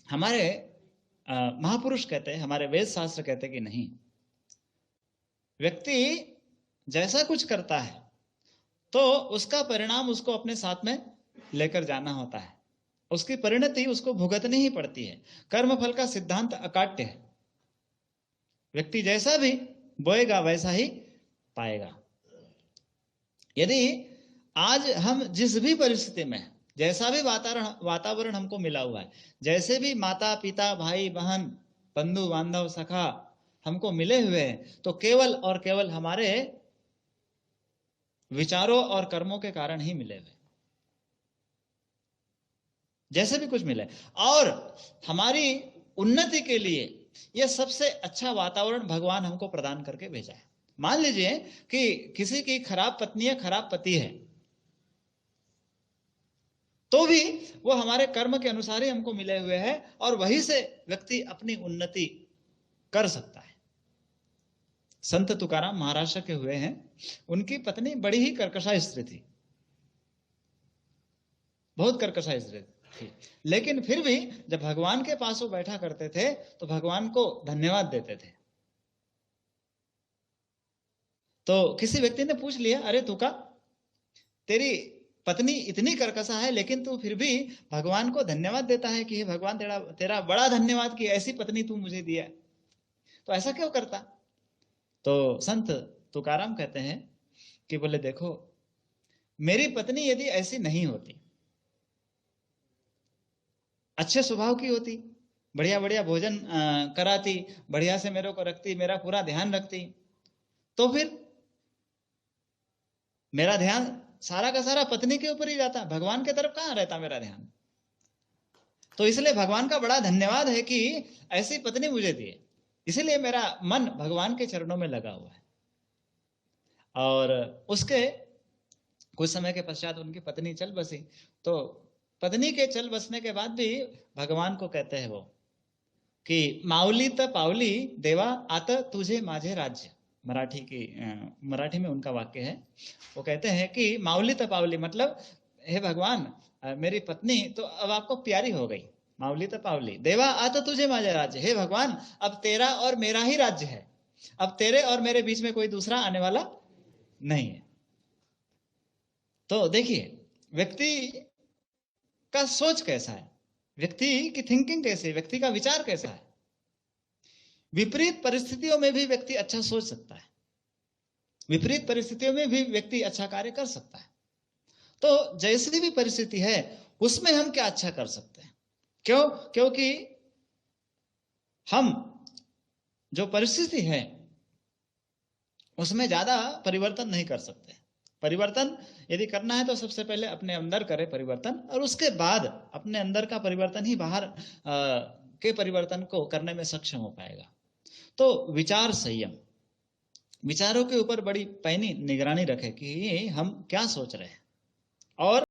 हमारे महापुरुष कहते हैं, हमारे वेद शास्त्र कहते हैं कि नहीं, व्यक्ति जैसा कुछ करता है तो उसका परिणाम उसको अपने साथ में लेकर जाना होता है, उसकी परिणति उसको भुगतनी ही पड़ती है। कर्मफल का सिद्धांत अकाट्य है, व्यक्ति जैसा भी बोएगा वैसा ही पाएगा। यदि आज हम जिस भी परिस्थिति में, जैसा भी वातावरण हमको मिला हुआ है, जैसे भी माता पिता भाई बहन बंधु बांधव सखा हमको मिले हुए हैं, तो केवल और केवल हमारे विचारों और कर्मों के कारण ही मिले हुए, जैसे भी कुछ मिले। और हमारी उन्नति के लिए यह सबसे अच्छा वातावरण भगवान हमको प्रदान करके भेजा है। मान लीजिए कि किसी की खराब पत्नी है, खराब पति है, तो भी वो हमारे कर्म के अनुसार ही हमको मिले हुए हैं, और वहीं से व्यक्ति अपनी उन्नति कर सकता है। संत तुकाराम महाराष्ट्र के हुए हैं, उनकी पत्नी बड़ी ही कर्कशा स्त्री थी, बहुत कर्कशा स्त्री थी, लेकिन फिर भी जब भगवान के पास वो बैठा करते थे तो भगवान को धन्यवाद देते थे। तो किसी व्यक्ति ने पूछ लिया, अरे तुका, तेरी पत्नी इतनी कर्कशा है लेकिन तू फिर भी भगवान को धन्यवाद देता है कि हे भगवान, तेरा बड़ा धन्यवाद कि ऐसी पत्नी तू मुझे दिया, तो ऐसा क्यों करता? तो संत तुकाराम कहते हैं कि बोले देखो, मेरी पत्नी यदि ऐसी नहीं होती, अच्छे स्वभाव की होती, बढ़िया बढ़िया भोजन कराती, बढ़िया से मेरे को रखती, मेरा पूरा ध्यान रखती, तो फिर मेरा ध्यान सारा का सारा पत्नी के ऊपर ही जाता, भगवान के तरफ कहां रहता मेरा ध्यान। तो इसलिए भगवान का बड़ा धन्यवाद है कि ऐसी पत्नी मुझे दी, इसलिए मेरा मन भगवान के चरणों में लगा हुआ है। और उसके कुछ समय के पश्चात उनकी पत्नी चल बसी, तो पत्नी के चल बसने के बाद भी भगवान को कहते हैं वो कि माऊली त पावली देवा आत तुझे माझे राज्य। मराठी में उनका वाक्य है, वो कहते हैं कि माऊली त पावली मतलब हे भगवान, मेरी पत्नी तो अब आपको प्यारी हो गई, माऊली त पावली देवा आत तुझे माझे राज्य, हे भगवान अब तेरा और मेरा ही राज्य है, अब तेरे और मेरे बीच में कोई दूसरा आने वाला नहीं है। तो देखिए व्यक्ति का सोच कैसा है, व्यक्ति की थिंकिंग कैसी है, व्यक्ति का विचार कैसा है। विपरीत परिस्थितियों में भी व्यक्ति अच्छा सोच सकता है, विपरीत परिस्थितियों में भी व्यक्ति अच्छा कार्य कर सकता है। तो जैसी भी परिस्थिति है उसमें हम क्या अच्छा कर सकते हैं? क्यों? क्योंकि हम जो परिस्थिति है उसमें ज्यादा परिवर्तन नहीं कर सकते। परिवर्तन यदि करना है तो सबसे पहले अपने अंदर करें परिवर्तन, और उसके बाद अपने अंदर का परिवर्तन ही बाहर के परिवर्तन को करने में सक्षम हो पाएगा। तो विचार संयम, विचारों के ऊपर बड़ी पैनी निगरानी रखें कि हम क्या सोच रहे हैं, और